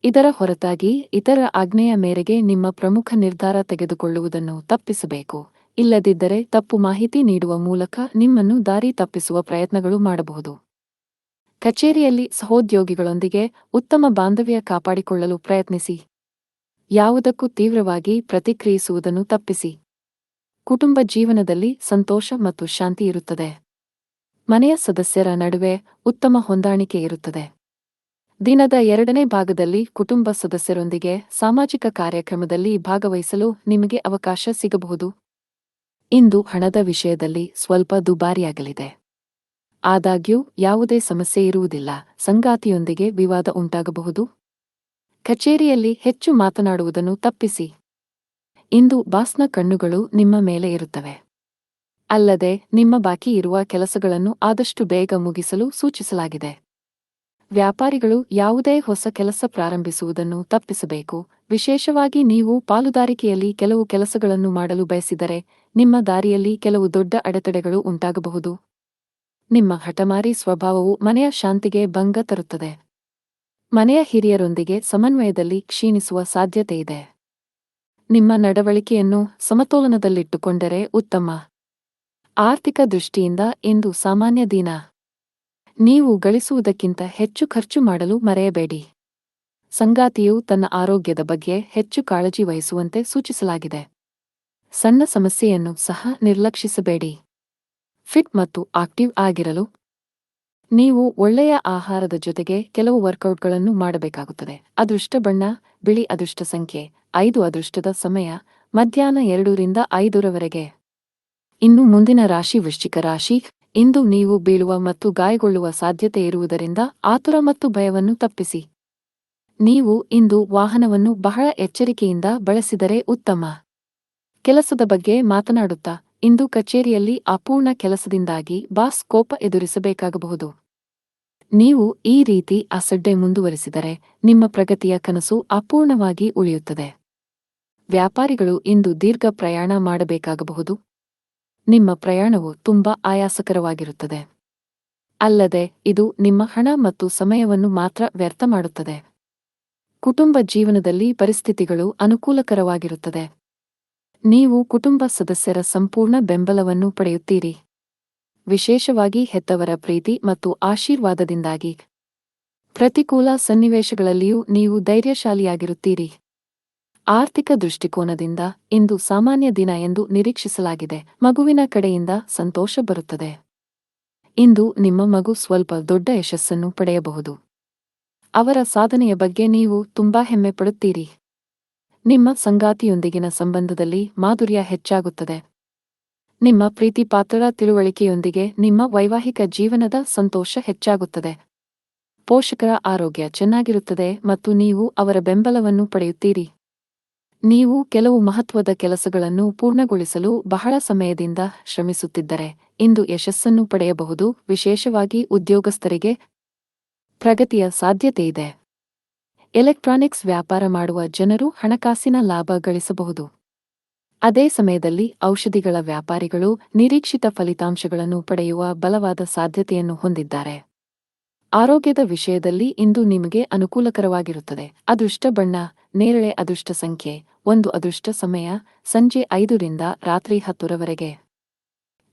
[SPEAKER 1] ಇದರ ಹೊರತಾಗಿ ಇತರ ಆಜ್ಞೆಯ ಮೇರೆಗೆ ನಿಮ್ಮ ಪ್ರಮುಖ ನಿರ್ಧಾರ ತೆಗೆದುಕೊಳ್ಳುವುದನ್ನು ತಪ್ಪಿಸಬೇಕು. ಇಲ್ಲದಿದ್ದರೆ ತಪ್ಪು ಮಾಹಿತಿ ನೀಡುವ ಮೂಲಕ ನಿಮ್ಮನ್ನು ದಾರಿ ತಪ್ಪಿಸುವ ಪ್ರಯತ್ನಗಳು ಮಾಡಬಹುದು. ಕಚೇರಿಯಲ್ಲಿ ಸಹೋದ್ಯೋಗಿಗಳೊಂದಿಗೆ ಉತ್ತಮ ಬಾಂಧವ್ಯ ಕಾಪಾಡಿಕೊಳ್ಳಲು ಪ್ರಯತ್ನಿಸಿ. ಯಾವುದಕ್ಕೂ ತೀವ್ರವಾಗಿ ಪ್ರತಿಕ್ರಿಯಿಸುವುದನ್ನು ತಪ್ಪಿಸಿ. ಕುಟುಂಬ ಜೀವನದಲ್ಲಿ ಸಂತೋಷ ಮತ್ತು ಶಾಂತಿ ಇರುತ್ತದೆ. ಮನೆಯ ಸದಸ್ಯರ ನಡುವೆ ಉತ್ತಮ ಹೊಂದಾಣಿಕೆ ಇರುತ್ತದೆ. ದಿನದ 2ನೇ ಭಾಗದಲ್ಲಿ ಕುಟುಂಬ ಸದಸ್ಯರೊಂದಿಗೆ ಸಾಮಾಜಿಕ ಕಾರ್ಯಕ್ರಮದಲ್ಲಿ ಭಾಗವಹಿಸಲು ನಿಮಗೆ ಅವಕಾಶ ಸಿಗಬಹುದು. ಇಂದು ಹಣದ ವಿಷಯದಲ್ಲಿ ಸ್ವಲ್ಪ ದುಬಾರಿಯಾಗಲಿದೆ. ಆದಾಗ್ಯೂ ಯಾವುದೇ ಸಮಸ್ಯೆ ಇರುವುದಿಲ್ಲ. ಸಂಗಾತಿಯೊಂದಿಗೆ ವಿವಾದ ಉಂಟಾಗಬಹುದು. ಕಚೇರಿಯಲ್ಲಿ ಹೆಚ್ಚು ಮಾತನಾಡುವುದನ್ನು ತಪ್ಪಿಸಿ. ಇಂದು ಬಾಸ್ನ ಕಣ್ಣುಗಳು ನಿಮ್ಮ ಮೇಲೆ ಇರುತ್ತವೆ. ಅಲ್ಲದೆ ನಿಮ್ಮ ಬಾಕಿ ಇರುವ ಕೆಲಸಗಳನ್ನು ಆದಷ್ಟು ಬೇಗ ಮುಗಿಸಲು ಸೂಚಿಸಲಾಗಿದೆ. ವ್ಯಾಪಾರಿಗಳು ಯಾವುದೇ ಹೊಸ ಕೆಲಸ ಪ್ರಾರಂಭಿಸುವುದನ್ನು ತಪ್ಪಿಸಬೇಕು. ವಿಶೇಷವಾಗಿ ನೀವು ಪಾಲುದಾರಿಕೆಯಲ್ಲಿ ಕೆಲವು ಕೆಲಸಗಳನ್ನು ಮಾಡಲು ಬಯಸಿದರೆ ನಿಮ್ಮ ದಾರಿಯಲ್ಲಿ ಕೆಲವು ದೊಡ್ಡ ಅಡೆತಡೆಗಳು ಉಂಟಾಗಬಹುದು. ನಿಮ್ಮ ಹಠಮಾರಿ ಸ್ವಭಾವವು ಮನೆಯ ಶಾಂತಿಗೆ ಭಂಗ ತರುತ್ತದೆ. ಮನೆಯ ಹಿರಿಯರೊಂದಿಗೆ ಸಮನ್ವಯದಲ್ಲಿ ಕ್ಷೀಣಿಸುವ ಸಾಧ್ಯತೆಯಿದೆ. ನಿಮ್ಮ ನಡವಳಿಕೆಯನ್ನು ಸಮತೋಲನದಲ್ಲಿಟ್ಟುಕೊಂಡರೆ ಉತ್ತಮ. ಆರ್ಥಿಕ ದೃಷ್ಟಿಯಿಂದ ಇಂದು ಸಾಮಾನ್ಯ ದಿನ. ನೀವು ಗಳಿಸುವುದಕ್ಕಿಂತ ಹೆಚ್ಚು ಖರ್ಚು ಮಾಡಲು ಮರೆಯಬೇಡಿ. ಸಂಗಾತಿಯು ತನ್ನ ಆರೋಗ್ಯದ ಬಗ್ಗೆ ಹೆಚ್ಚು ಕಾಳಜಿ ವಹಿಸುವಂತೆ ಸೂಚಿಸಲಾಗಿದೆ. ಸಣ್ಣ ಸಮಸ್ಯೆಯನ್ನು ಸಹ ನಿರ್ಲಕ್ಷಿಸಬೇಡಿ. ಫಿಟ್ ಮತ್ತು ಆಕ್ಟಿವ್ ಆಗಿರಲು ನೀವು ಒಳ್ಳೆಯ ಆಹಾರದ ಜೊತೆಗೆ ಕೆಲವು ವರ್ಕೌಟ್ಗಳನ್ನು ಮಾಡಬೇಕಾಗುತ್ತದೆ. ಅದೃಷ್ಟ ಬಣ್ಣ ಬಿಳಿ. ಅದೃಷ್ಟ ಸಂಖ್ಯೆ 5. ಅದೃಷ್ಟದ ಸಮಯ ಮಧ್ಯಾಹ್ನ 2 ರಿಂದ 5 ರವರೆಗೆ. ಇನ್ನು ಮುಂದಿನ ರಾಶಿ ವೃಶ್ಚಿಕ ರಾಶಿ. ಇಂದು ನೀವು ಬೀಳುವ ಮತ್ತು ಗಾಯಗೊಳ್ಳುವ ಸಾಧ್ಯತೆ ಇರುವುದರಿಂದ ಆತುರ ಮತ್ತು ಭಯವನ್ನು ತಪ್ಪಿಸಿ. ನೀವು ಇಂದು ವಾಹನವನ್ನು ಬಹಳ ಎಚ್ಚರಿಕೆಯಿಂದ ಬಳಸಿದರೆ ಉತ್ತಮ. ಕೆಲಸದ ಬಗ್ಗೆ ಮಾತನಾಡುತ್ತಾ, ಇಂದು ಕಚೇರಿಯಲ್ಲಿ ಅಪೂರ್ಣ ಕೆಲಸದಿಂದಾಗಿ ಬಾಸ್ ಕೋಪ ಎದುರಿಸಬೇಕಾಗಬಹುದು. ನೀವು ಈ ರೀತಿ ಅಸಡ್ಡೆ ಮುಂದುವರಿಸಿದರೆ ನಿಮ್ಮ ಪ್ರಗತಿಯ ಕನಸು ಅಪೂರ್ಣವಾಗಿ ಉಳಿಯುತ್ತದೆ. ವ್ಯಾಪಾರಿಗಳು ಇಂದು ದೀರ್ಘ ಪ್ರಯಾಣ ಮಾಡಬೇಕಾಗಬಹುದು. ನಿಮ್ಮ ಪ್ರಯಾಣವು ತುಂಬಾ ಆಯಾಸಕರವಾಗಿರುತ್ತದೆ. ಅಲ್ಲದೆ ಇದು ನಿಮ್ಮ ಹಣ ಮತ್ತು ಸಮಯವನ್ನು ಮಾತ್ರ ವ್ಯರ್ಥ ಮಾಡುತ್ತದೆ. ಕುಟುಂಬ ಜೀವನದಲ್ಲಿ ಪರಿಸ್ಥಿತಿಗಳು ಅನುಕೂಲಕರವಾಗಿರುತ್ತದೆ. ನೀವು ಕುಟುಂಬ ಸದಸ್ಯರ ಸಂಪೂರ್ಣ ಬೆಂಬಲವನ್ನು ಪಡೆಯುತ್ತೀರಿ. ವಿಶೇಷವಾಗಿ ಹೆತ್ತವರ ಪ್ರೀತಿ ಮತ್ತು ಆಶೀರ್ವಾದದಿಂದಾಗಿ. ಪ್ರತಿಕೂಲ ಸನ್ನಿವೇಶಗಳಲ್ಲಿಯೂ ನೀವು ಧೈರ್ಯಶಾಲಿಯಾಗಿರುತ್ತೀರಿ. ಆರ್ಥಿಕ ದೃಷ್ಟಿಕೋನದಿಂದ ಇಂದು ಸಾಮಾನ್ಯ ದಿನ ಎಂದು ನಿರೀಕ್ಷಿಸಲಾಗಿದೆ. ಮಗುವಿನ ಕಡೆಯಿಂದ ಸಂತೋಷ ಬರುತ್ತದೆ. ಇಂದು ನಿಮ್ಮ ಮಗು ಸ್ವಲ್ಪ ದೊಡ್ಡ ಯಶಸ್ಸನ್ನು ಪಡೆಯಬಹುದು. ಅವರ ಸಾಧನೆಯ ಬಗ್ಗೆ ನೀವು ತುಂಬಾ ಹೆಮ್ಮೆ ಪಡುತ್ತೀರಿ. ನಿಮ್ಮ ಸಂಗಾತಿಯೊಂದಿಗಿನ ಸಂಬಂಧದಲ್ಲಿ ಮಾಧುರ್ಯ ಹೆಚ್ಚಾಗುತ್ತದೆ. ನಿಮ್ಮ ಪ್ರೀತಿಪಾತ್ರರ ತಿಳುವಳಿಕೆಯೊಂದಿಗೆ ನಿಮ್ಮ ವೈವಾಹಿಕ ಜೀವನದ ಸಂತೋಷ ಹೆಚ್ಚಾಗುತ್ತದೆ. ಪೋಷಕರ ಆರೋಗ್ಯ ಚೆನ್ನಾಗಿರುತ್ತದೆ ಮತ್ತು ನೀವು ಅವರ ಬೆಂಬಲವನ್ನು ಪಡೆಯುತ್ತೀರಿ. ನೀವು ಕೆಲವು ಮಹತ್ವದ ಕೆಲಸಗಳನ್ನು ಪೂರ್ಣಗೊಳಿಸಲು ಬಹಳ ಸಮಯದಿಂದ ಶ್ರಮಿಸುತ್ತಿದ್ದರೆ ಇಂದು ಯಶಸ್ಸನ್ನು ಪಡೆಯಬಹುದು, ವಿಶೇಷವಾಗಿ ಉದ್ಯೋಗಸ್ಥರಿಗೆ ಪ್ರಗತಿಯ ಸಾಧ್ಯತೆಯಿದೆ. ಎಲೆಕ್ಟ್ರಾನಿಕ್ಸ್ ವ್ಯಾಪಾರ ಮಾಡುವ ಜನರು ಹಣಕಾಸಿನ ಲಾಭ ಗಳಿಸಬಹುದು. ಅದೇ ಸಮಯದಲ್ಲಿ ಔಷಧಿಗಳ ವ್ಯಾಪಾರಿಗಳು ನಿರೀಕ್ಷಿತ ಫಲಿತಾಂಶಗಳನ್ನು ಪಡೆಯುವ ಬಲವಾದ ಸಾಧ್ಯತೆಯನ್ನು ಹೊಂದಿದ್ದಾರೆ. ಆರೋಗ್ಯದ ವಿಷಯದಲ್ಲಿ ಇಂದು ನಿಮಗೆ ಅನುಕೂಲಕರವಾಗಿರುತ್ತದೆ. ಅದೃಷ್ಟ ಬಣ್ಣ ನೇರಳೆ, ಅದೃಷ್ಟ ಸಂಖ್ಯೆ 1, ಅದೃಷ್ಟ ಸಮಯ ಸಂಜೆ 5 ರಿಂದ ರಾತ್ರಿ 10 ರವರೆಗೆ.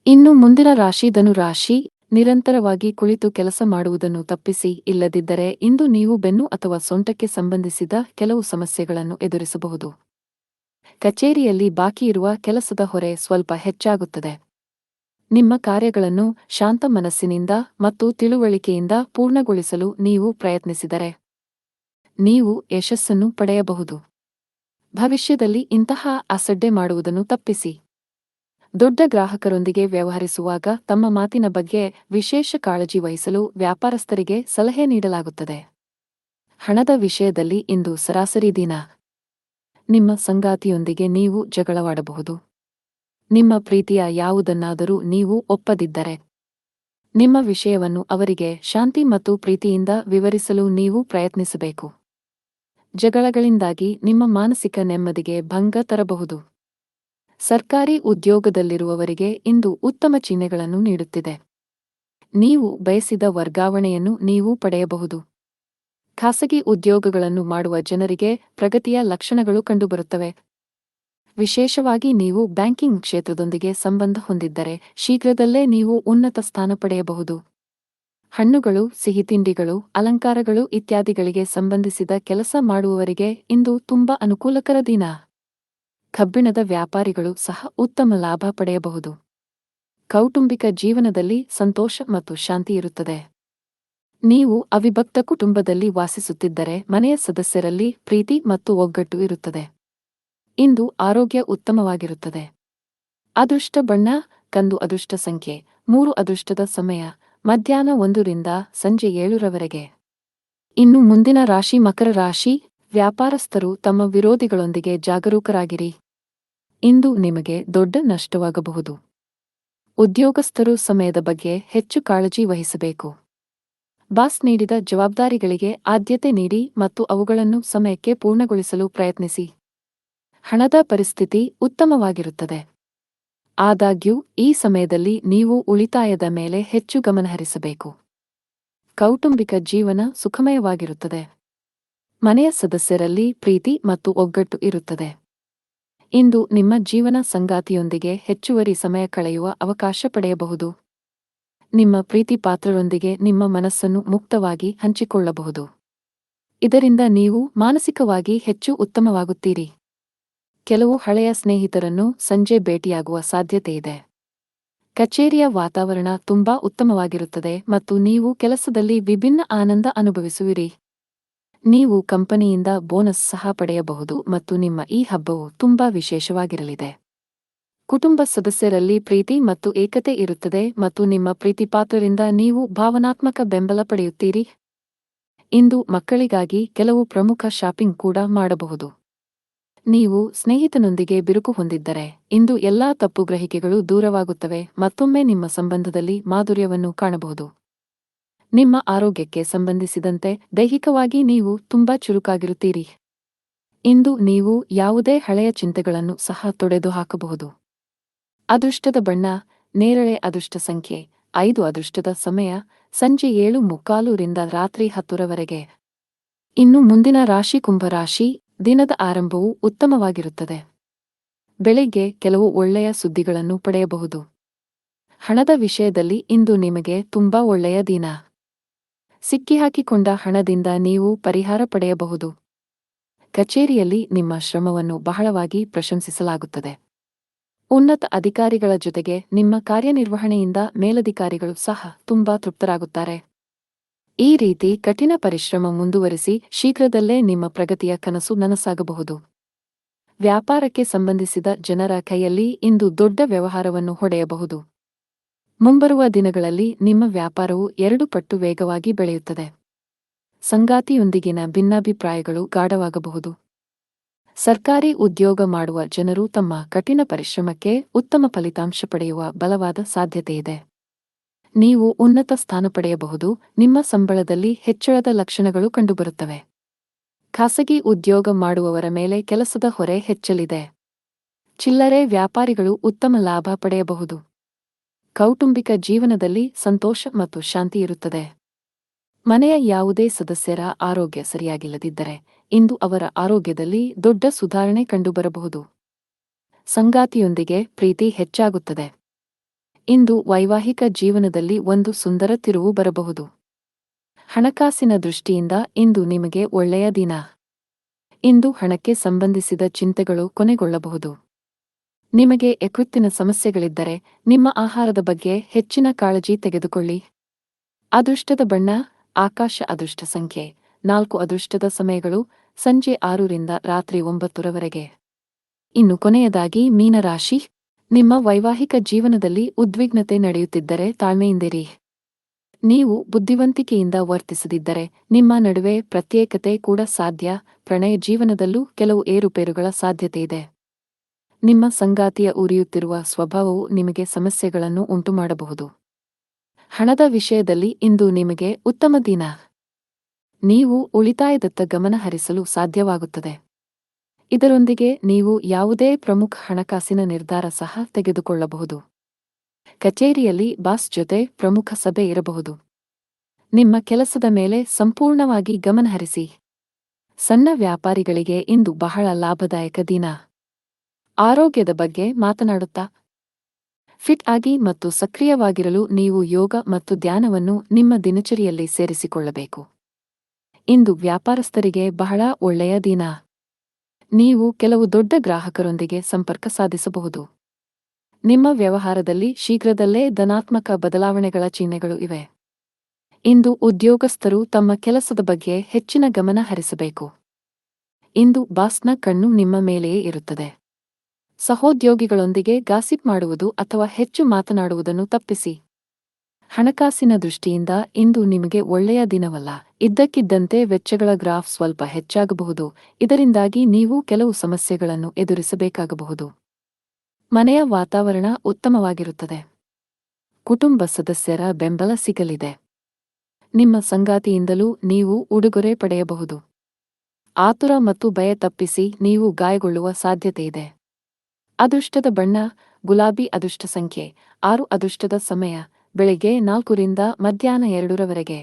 [SPEAKER 1] ಇನ್ನು ಮುಂದಿನ ರಾಶಿ ಧನು ರಾಶಿ. ನಿರಂತರವಾಗಿ ಕುಳಿತು ಕೆಲಸ ಮಾಡುವುದನ್ನು ತಪ್ಪಿಸಿ, ಇಲ್ಲದಿದ್ದರೆ ಇಂದು ನೀವು ಬೆನ್ನು ಅಥವಾ ಸೊಂಟಕ್ಕೆ ಸಂಬಂಧಿಸಿದ ಕೆಲವು ಸಮಸ್ಯೆಗಳನ್ನು ಎದುರಿಸಬಹುದು. ಕಚೇರಿಯಲ್ಲಿ ಬಾಕಿಯಿರುವ ಕೆಲಸದ ಹೊರೆ ಸ್ವಲ್ಪ ಹೆಚ್ಚಾಗುತ್ತದೆ. ನಿಮ್ಮ ಕಾರ್ಯಗಳನ್ನು ಶಾಂತ ಮನಸ್ಸಿನಿಂದ ಮತ್ತು ತಿಳುವಳಿಕೆಯಿಂದ ಪೂರ್ಣಗೊಳಿಸಲು ನೀವು ಪ್ರಯತ್ನಿಸಿದರೆ ನೀವು ಯಶಸ್ಸನ್ನು ಪಡೆಯಬಹುದು. ಭವಿಷ್ಯದಲ್ಲಿ ಇಂತಹ ಅಸಡ್ಡೆ ಮಾಡುವುದನ್ನು ತಪ್ಪಿಸಿ. ದೊಡ್ಡ ಗ್ರಾಹಕರೊಂದಿಗೆ ವ್ಯವಹರಿಸುವಾಗ ತಮ್ಮ ಮಾತಿನ ಬಗ್ಗೆ ವಿಶೇಷ ಕಾಳಜಿ ವಹಿಸಲು ವ್ಯಾಪಾರಸ್ಥರಿಗೆ ಸಲಹೆ ನೀಡಲಾಗುತ್ತದೆ. ಹಣದ ವಿಷಯದಲ್ಲಿ ಇಂದು ಸರಾಸರಿ ದಿನ. ನಿಮ್ಮ ಸಂಗಾತಿಯೊಂದಿಗೆ ನೀವು ಜಗಳವಾಡಬಹುದು. ನಿಮ್ಮ ಪ್ರೀತಿಯ ಯಾವುದನ್ನಾದರೂ ನೀವು ಒಪ್ಪದಿದ್ದರೆ ನಿಮ್ಮ ವಿಷಯವನ್ನು ಅವರಿಗೆ ಶಾಂತಿ ಮತ್ತು ಪ್ರೀತಿಯಿಂದ ವಿವರಿಸಲು ನೀವು ಪ್ರಯತ್ನಿಸಬೇಕು. ಜಗಳಗಳಿಂದಾಗಿ ನಿಮ್ಮ ಮಾನಸಿಕ ನೆಮ್ಮದಿಗೆ ಭಂಗ ತರಬಹುದು. ಸರ್ಕಾರಿ ಉದ್ಯೋಗದಲ್ಲಿರುವವರಿಗೆ ಇಂದು ಉತ್ತಮ ಚಿಹ್ನೆಗಳನ್ನು ನೀಡುತ್ತಿದೆ. ನೀವು ಬಯಸಿದ ವರ್ಗಾವಣೆಯನ್ನು ನೀವು ಪಡೆಯಬಹುದು. ಖಾಸಗಿ ಉದ್ಯೋಗಗಳನ್ನು ಮಾಡುವ ಜನರಿಗೆ ಪ್ರಗತಿಯ ಲಕ್ಷಣಗಳು ಕಂಡುಬರುತ್ತವೆ. ವಿಶೇಷವಾಗಿ ನೀವು ಬ್ಯಾಂಕಿಂಗ್ ಕ್ಷೇತ್ರದೊಂದಿಗೆ ಸಂಬಂಧ ಹೊಂದಿದ್ದರೆ ಶೀಘ್ರದಲ್ಲೇ ನೀವು ಉನ್ನತ ಸ್ಥಾನ ಪಡೆಯಬಹುದು. ಹಣ್ಣುಗಳು, ಸಿಹಿತಿಂಡಿಗಳು, ಅಲಂಕಾರಗಳು ಇತ್ಯಾದಿಗಳಿಗೆ ಸಂಬಂಧಿಸಿದ ಕೆಲಸ ಮಾಡುವವರಿಗೆ ಇಂದು ತುಂಬಾ ಅನುಕೂಲಕರ ದಿನ. ಕಬ್ಬಿಣದ ವ್ಯಾಪಾರಿಗಳು ಸಹ ಉತ್ತಮ ಲಾಭ ಪಡೆಯಬಹುದು. ಕೌಟುಂಬಿಕ ಜೀವನದಲ್ಲಿ ಸಂತೋಷ ಮತ್ತು ಶಾಂತಿ ಇರುತ್ತದೆ. ನೀವು ಅವಿಭಕ್ತ ಕುಟುಂಬದಲ್ಲಿ ವಾಸಿಸುತ್ತಿದ್ದರೆ ಮನೆಯ ಸದಸ್ಯರಲ್ಲಿ ಪ್ರೀತಿ ಮತ್ತು ಒಗ್ಗಟ್ಟು ಇರುತ್ತದೆ. ಇಂದು ಆರೋಗ್ಯ ಉತ್ತಮವಾಗಿರುತ್ತದೆ. ಅದೃಷ್ಟ ಬಣ್ಣ ಕಂದು, ಅದೃಷ್ಟ ಸಂಖ್ಯೆ 3, ಅದೃಷ್ಟದ ಸಮಯ ಮಧ್ಯಾಹ್ನ 1 ರಿಂದ ಸಂಜೆ 7 ರವರೆಗೆ. ಇನ್ನು ಮುಂದಿನ ರಾಶಿ ಮಕರ ರಾಶಿ. ವ್ಯಾಪಾರಸ್ಥರು ತಮ್ಮ ವಿರೋಧಿಗಳೊಂದಿಗೆ ಜಾಗರೂಕರಾಗಿರಿ. ಇಂದು ನಿಮಗೆ ದೊಡ್ಡ ನಷ್ಟವಾಗಬಹುದು. ಉದ್ಯೋಗಸ್ಥರು ಸಮಯದ ಬಗ್ಗೆ ಹೆಚ್ಚು ಕಾಳಜಿ ವಹಿಸಬೇಕು. ಬಾಸ್ ನೀಡಿದ ಜವಾಬ್ದಾರಿಗಳಿಗೆ ಆದ್ಯತೆ ನೀಡಿ ಮತ್ತು ಅವುಗಳನ್ನು ಸಮಯಕ್ಕೆ ಪೂರ್ಣಗೊಳಿಸಲು ಪ್ರಯತ್ನಿಸಿ. ಹಣದ ಪರಿಸ್ಥಿತಿ ಉತ್ತಮವಾಗಿರುತ್ತದೆ. ಆದಾಗ್ಯೂ ಈ ಸಮಯದಲ್ಲಿ ನೀವು ಉಳಿತಾಯದ ಮೇಲೆ ಹೆಚ್ಚು ಗಮನಹರಿಸಬೇಕು. ಕೌಟುಂಬಿಕ ಜೀವನ ಸುಖಮಯವಾಗಿರುತ್ತದೆ. ಮನೆಯ ಸದಸ್ಯರಲ್ಲಿ ಪ್ರೀತಿ ಮತ್ತು ಒಗ್ಗಟ್ಟು ಇರುತ್ತದೆ. ಇಂದು ನಿಮ್ಮ ಜೀವನ ಸಂಗಾತಿಯೊಂದಿಗೆ ಹೆಚ್ಚುವರಿ ಸಮಯ ಕಳೆಯುವ ಅವಕಾಶ ಪಡೆಯಬಹುದು. ನಿಮ್ಮ ಪ್ರೀತಿ ಪಾತ್ರರೊಂದಿಗೆ ನಿಮ್ಮ ಮನಸ್ಸನ್ನು ಮುಕ್ತವಾಗಿ ಹಂಚಿಕೊಳ್ಳಬಹುದು. ಇದರಿಂದ ನೀವು ಮಾನಸಿಕವಾಗಿ ಹೆಚ್ಚು ಉತ್ತಮವಾಗುತ್ತೀರಿ. ಕೆಲವು ಹಳೆಯ ಸ್ನೇಹಿತರನ್ನು ಸಂಜೆ ಭೇಟಿಯಾಗುವ ಸಾಧ್ಯತೆಯಿದೆ. ಕಚೇರಿಯ ವಾತಾವರಣ ತುಂಬಾ ಉತ್ತಮವಾಗಿರುತ್ತದೆ ಮತ್ತು ನೀವು ಕೆಲಸದಲ್ಲಿ ವಿಭಿನ್ನ ಆನಂದ ಅನುಭವಿಸುವಿರಿ. ನೀವು ಕಂಪನಿಯಿಂದ ಬೋನಸ್ ಸಹ ಪಡೆಯಬಹುದು ಮತ್ತು ನಿಮ್ಮ ಈ ಹಬ್ಬವು ತುಂಬಾ ವಿಶೇಷವಾಗಿರಲಿದೆ. ಕುಟುಂಬ ಸದಸ್ಯರಲ್ಲಿ ಪ್ರೀತಿ ಮತ್ತು ಏಕತೆ ಇರುತ್ತದೆ ಮತ್ತು ನಿಮ್ಮ ಪ್ರೀತಿಪಾತ್ರರಿಂದ ನೀವು ಭಾವನಾತ್ಮಕ ಬೆಂಬಲ ಪಡೆಯುತ್ತೀರಿ. ಇಂದು ಮಕ್ಕಳಿಗಾಗಿ ಕೆಲವು ಪ್ರಮುಖ ಶಾಪಿಂಗ್ ಕೂಡ ಮಾಡಬಹುದು. ನೀವು ಸ್ನೇಹಿತನೊಂದಿಗೆ ಬಿರುಕು ಹೊಂದಿದ್ದರೆ ಇಂದು ಎಲ್ಲಾ ತಪ್ಪು ಗ್ರಹಿಕೆಗಳು ದೂರವಾಗುತ್ತವೆ. ಮತ್ತೊಮ್ಮೆ ನಿಮ್ಮ ಸಂಬಂಧದಲ್ಲಿ ಮಾಧುರ್ಯವನ್ನು ಕಾಣಬಹುದು. ನಿಮ್ಮ ಆರೋಗ್ಯಕ್ಕೆ ಸಂಬಂಧಿಸಿದಂತೆ ದೈಹಿಕವಾಗಿ ನೀವು ತುಂಬಾ ಚುರುಕಾಗಿರುತ್ತೀರಿ. ಇಂದು ನೀವು ಯಾವುದೇ ಹಳೆಯ ಚಿಂತೆಗಳನ್ನು ಸಹ ತೊಡೆದುಹಾಕಬಹುದು. ಅದೃಷ್ಟದ ಬಣ್ಣ ನೇರಳೆ, ಅದೃಷ್ಟ ಸಂಖ್ಯೆ 5, ಅದೃಷ್ಟದ ಸಮಯ ಸಂಜೆ 7:45 ರಿಂದ ರಾತ್ರಿ 10 ರವರೆಗೆ. ಇನ್ನು ಮುಂದಿನ ರಾಶಿ ಕುಂಭರಾಶಿ. ದಿನದ ಆರಂಭವು ಉತ್ತಮವಾಗಿರುತ್ತದೆ. ಬೆಳಿಗ್ಗೆ ಕೆಲವು ಒಳ್ಳೆಯ ಸುದ್ದಿಗಳನ್ನು ಪಡೆಯಬಹುದು. ಹಣದ ವಿಷಯದಲ್ಲಿ ಇಂದು ನಿಮಗೆ ತುಂಬಾ ಒಳ್ಳೆಯ ದಿನ. ಸಿಕ್ಕಿಹಾಕಿಕೊಂಡ ಹಣದಿಂದ ನೀವು ಪರಿಹಾರ ಪಡೆಯಬಹುದು. ಕಚೇರಿಯಲ್ಲಿ ನಿಮ್ಮ ಶ್ರಮವನ್ನು ಬಹಳವಾಗಿ ಪ್ರಶಂಸಿಸಲಾಗುತ್ತದೆ. ಉನ್ನತ ಅಧಿಕಾರಿಗಳ ಜೊತೆಗೆ ನಿಮ್ಮ ಕಾರ್ಯನಿರ್ವಹಣೆಯಿಂದ ಮೇಲಧಿಕಾರಿಗಳು ಸಹ ತುಂಬಾ ತೃಪ್ತರಾಗುತ್ತಾರೆ. ಈ ರೀತಿ ಕಠಿಣ ಪರಿಶ್ರಮ ಮುಂದುವರಿಸಿ ಶೀಘ್ರದಲ್ಲೇ ನಿಮ್ಮ ಪ್ರಗತಿಯ ಕನಸು ನನಸಾಗಬಹುದು. ವ್ಯಾಪಾರಕ್ಕೆ ಸಂಬಂಧಿಸಿದ ಜನರ ಕೈಯಲ್ಲಿ ಇಂದು ದೊಡ್ಡ ವ್ಯವಹಾರವನ್ನು ಹೊಡೆಯಬಹುದು. ಮುಂಬರುವ ದಿನಗಳಲ್ಲಿ ನಿಮ್ಮ ವ್ಯಾಪಾರವು 2 ಪಟ್ಟು ವೇಗವಾಗಿ ಬೆಳೆಯುತ್ತದೆ. ಸಂಗಾತಿಯೊಂದಿಗಿನ ಭಿನ್ನಾಭಿಪ್ರಾಯಗಳು ಗಾಢವಾಗಬಹುದು. ಸರ್ಕಾರಿ ಉದ್ಯೋಗ ಮಾಡುವ ಜನರು ತಮ್ಮ ಕಠಿಣ ಪರಿಶ್ರಮಕ್ಕೆ ಉತ್ತಮ ಫಲಿತಾಂಶ ಪಡೆಯುವ ಬಲವಾದ ಸಾಧ್ಯತೆಯಿದೆ. ನೀವು ಉನ್ನತ ಸ್ಥಾನ ಪಡೆಯಬಹುದು, ನಿಮ್ಮ ಸಂಬಳದಲ್ಲಿ ಹೆಚ್ಚಳದ ಲಕ್ಷಣಗಳು ಕಂಡುಬರುತ್ತವೆ. ಖಾಸಗಿ ಉದ್ಯೋಗ ಮಾಡುವವರ ಮೇಲೆ ಕೆಲಸದ ಹೊರೆ ಹೆಚ್ಚಲಿದೆ. ಚಿಲ್ಲರೆ ವ್ಯಾಪಾರಿಗಳು ಉತ್ತಮ ಲಾಭ ಪಡೆಯಬಹುದು. ಕೌಟುಂಬಿಕ ಜೀವನದಲ್ಲಿ ಸಂತೋಷ ಮತ್ತು ಶಾಂತಿ ಇರುತ್ತದೆ. ಮನೆಯ ಯಾವುದೇ ಸದಸ್ಯರ ಆರೋಗ್ಯ ಸರಿಯಾಗಿಲ್ಲದಿದ್ದರೆ ಇಂದು ಅವರ ಆರೋಗ್ಯದಲ್ಲಿ ದೊಡ್ಡ ಸುಧಾರಣೆ ಕಂಡುಬರಬಹುದು. ಸಂಗಾತಿಯೊಂದಿಗೆ ಪ್ರೀತಿ ಹೆಚ್ಚಾಗುತ್ತದೆ. ಇಂದು ವೈವಾಹಿಕ ಜೀವನದಲ್ಲಿ ಒಂದು ಸುಂದರ ತಿರುವು ಬರಬಹುದು. ಹಣಕಾಸಿನ ದೃಷ್ಟಿಯಿಂದ ಇಂದು ನಿಮಗೆ ಒಳ್ಳೆಯ ದಿನ. ಇಂದು ಹಣಕ್ಕೆ ಸಂಬಂಧಿಸಿದ ಚಿಂತೆಗಳು ಕೊನೆಗೊಳ್ಳಬಹುದು. ನಿಮಗೆ ಯಕೃತ್ತಿನ ಸಮಸ್ಯೆಗಳಿದ್ದರೆ ನಿಮ್ಮ ಆಹಾರದ ಬಗ್ಗೆ ಹೆಚ್ಚಿನ ಕಾಳಜಿ ತೆಗೆದುಕೊಳ್ಳಿ. ಅದೃಷ್ಟದ ಬಣ್ಣ ಆಕಾಶ. ಅದೃಷ್ಟ ಸಂಖ್ಯೆ 4. ಅದೃಷ್ಟದ ಸಮಯಗಳು ಸಂಜೆ 6 ರಿಂದ ರಾತ್ರಿ 9 ರವರೆಗೆ. ಇನ್ನು ಕೊನೆಯದಾಗಿ ಮೀನರಾಶಿ. ನಿಮ್ಮ ವೈವಾಹಿಕ ಜೀವನದಲ್ಲಿ ಉದ್ವಿಗ್ನತೆ ನಡೆಯುತ್ತಿದ್ದರೆ ತಾಳ್ಮೆಯಿಂದಿರಿ. ನೀವು ಬುದ್ಧಿವಂತಿಕೆಯಿಂದ ವರ್ತಿಸದಿದ್ದರೆ ನಿಮ್ಮ ನಡುವೆ ಪ್ರತ್ಯೇಕತೆ ಕೂಡ ಸಾಧ್ಯ. ಪ್ರಣಯ ಜೀವನದಲ್ಲೂ ಕೆಲವು ಏರುಪೇರುಗಳ ಸಾಧ್ಯತೆಯಿದೆ. ನಿಮ್ಮ ಸಂಗಾತಿಯ ಉರಿಯುತ್ತಿರುವ ಸ್ವಭಾವವು ನಿಮಗೆ ಸಮಸ್ಯೆಗಳನ್ನು ಉಂಟುಮಾಡಬಹುದು. ಹಣದ ವಿಷಯದಲ್ಲಿ ಇಂದು ನಿಮಗೆ ಉತ್ತಮ ದಿನ. ನೀವು ಉಳಿತಾಯದತ್ತ ಗಮನ ಹರಿಸಲು ಸಾಧ್ಯವಾಗುತ್ತದೆ. ಇದರೊಂದಿಗೆ ನೀವು ಯಾವುದೇ ಪ್ರಮುಖ ಹಣಕಾಸಿನ ನಿರ್ಧಾರ ಸಹ ತೆಗೆದುಕೊಳ್ಳಬಹುದು. ಕಚೇರಿಯಲ್ಲಿ ಬಾಸ್ ಜೊತೆ ಪ್ರಮುಖ ಸಭೆ ಇರಬಹುದು. ನಿಮ್ಮ ಕೆಲಸದ ಮೇಲೆ ಸಂಪೂರ್ಣವಾಗಿ ಗಮನಹರಿಸಿ. ಸಣ್ಣ ವ್ಯಾಪಾರಿಗಳಿಗೆ ಇಂದು ಬಹಳ ಲಾಭದಾಯಕ ದಿನ. ಆರೋಗ್ಯದ ಬಗ್ಗೆ ಮಾತನಾಡುತ್ತಾ ಫಿಟ್ ಆಗಿ ಮತ್ತು ಸಕ್ರಿಯವಾಗಿರಲು ನೀವು ಯೋಗ ಮತ್ತು ಧ್ಯಾನವನ್ನು ನಿಮ್ಮ ದಿನಚರಿಯಲ್ಲಿ ಸೇರಿಸಿಕೊಳ್ಳಬೇಕು. ಇಂದು ವ್ಯಾಪಾರಸ್ಥರಿಗೆ ಬಹಳ ಒಳ್ಳೆಯ ದಿನ. ನೀವು ಕೆಲವು ದೊಡ್ಡ ಗ್ರಾಹಕರೊಂದಿಗೆ ಸಂಪರ್ಕ ಸಾಧಿಸಬಹುದು. ನಿಮ್ಮ ವ್ಯವಹಾರದಲ್ಲಿ ಶೀಘ್ರದಲ್ಲೇ ಧನಾತ್ಮಕ ಬದಲಾವಣೆಗಳ ಚಿಹ್ನೆಗಳು ಇವೆ. ಇಂದು ಉದ್ಯೋಗಸ್ಥರು ತಮ್ಮ ಕೆಲಸದ ಬಗ್ಗೆ ಹೆಚ್ಚಿನ ಗಮನ ಹರಿಸಬೇಕು. ಇಂದು ಬಾಸ್ನ ಕಣ್ಣು ನಿಮ್ಮ ಮೇಲೆಯೇ ಇರುತ್ತದೆ. ಸಹೋದ್ಯೋಗಿಗಳೊಂದಿಗೆ ಗಾಸಿಪ್ ಮಾಡುವುದು ಅಥವಾ ಹೆಚ್ಚು ಮಾತನಾಡುವುದನ್ನು ತಪ್ಪಿಸಿ. ಹಣಕಾಸಿನ ದೃಷ್ಟಿಯಿಂದ ಇಂದು ನಿಮಗೆ ಒಳ್ಳೆಯ ದಿನವಲ್ಲ. ಇದ್ದಕ್ಕಿದ್ದಂತೆ ವೆಚ್ಚಗಳ ಗ್ರಾಫ್ ಸ್ವಲ್ಪ ಹೆಚ್ಚಾಗಬಹುದು. ಇದರಿಂದಾಗಿ ನೀವು ಕೆಲವು ಸಮಸ್ಯೆಗಳನ್ನು ಎದುರಿಸಬೇಕಾಗಬಹುದು. ಮನೆಯ ವಾತಾವರಣ ಉತ್ತಮವಾಗಿರುತ್ತದೆ. ಕುಟುಂಬ ಸದಸ್ಯರ ಬೆಂಬಲ ಸಿಗಲಿದೆ. ನಿಮ್ಮ ಸಂಗಾತಿಯಿಂದಲೂ ನೀವು ಉಡುಗೊರೆ ಪಡೆಯಬಹುದು. ಆತುರ ಮತ್ತು ಭಯ ತಪ್ಪಿಸಿ, ನೀವು ಗಾಯಗೊಳ್ಳುವ ಸಾಧ್ಯತೆಯಿದೆ. ಅದೃಷ್ಟದ ಬಣ್ಣ ಗುಲಾಬಿ. ಅದೃಷ್ಟ ಸಂಖ್ಯೆ 6. ಅದೃಷ್ಟದ ಸಮಯ ಬೆಳಿಗ್ಗೆ 4 ರಿಂದ ಮಧ್ಯಾಹ್ನ 2 ರವರೆಗೆ.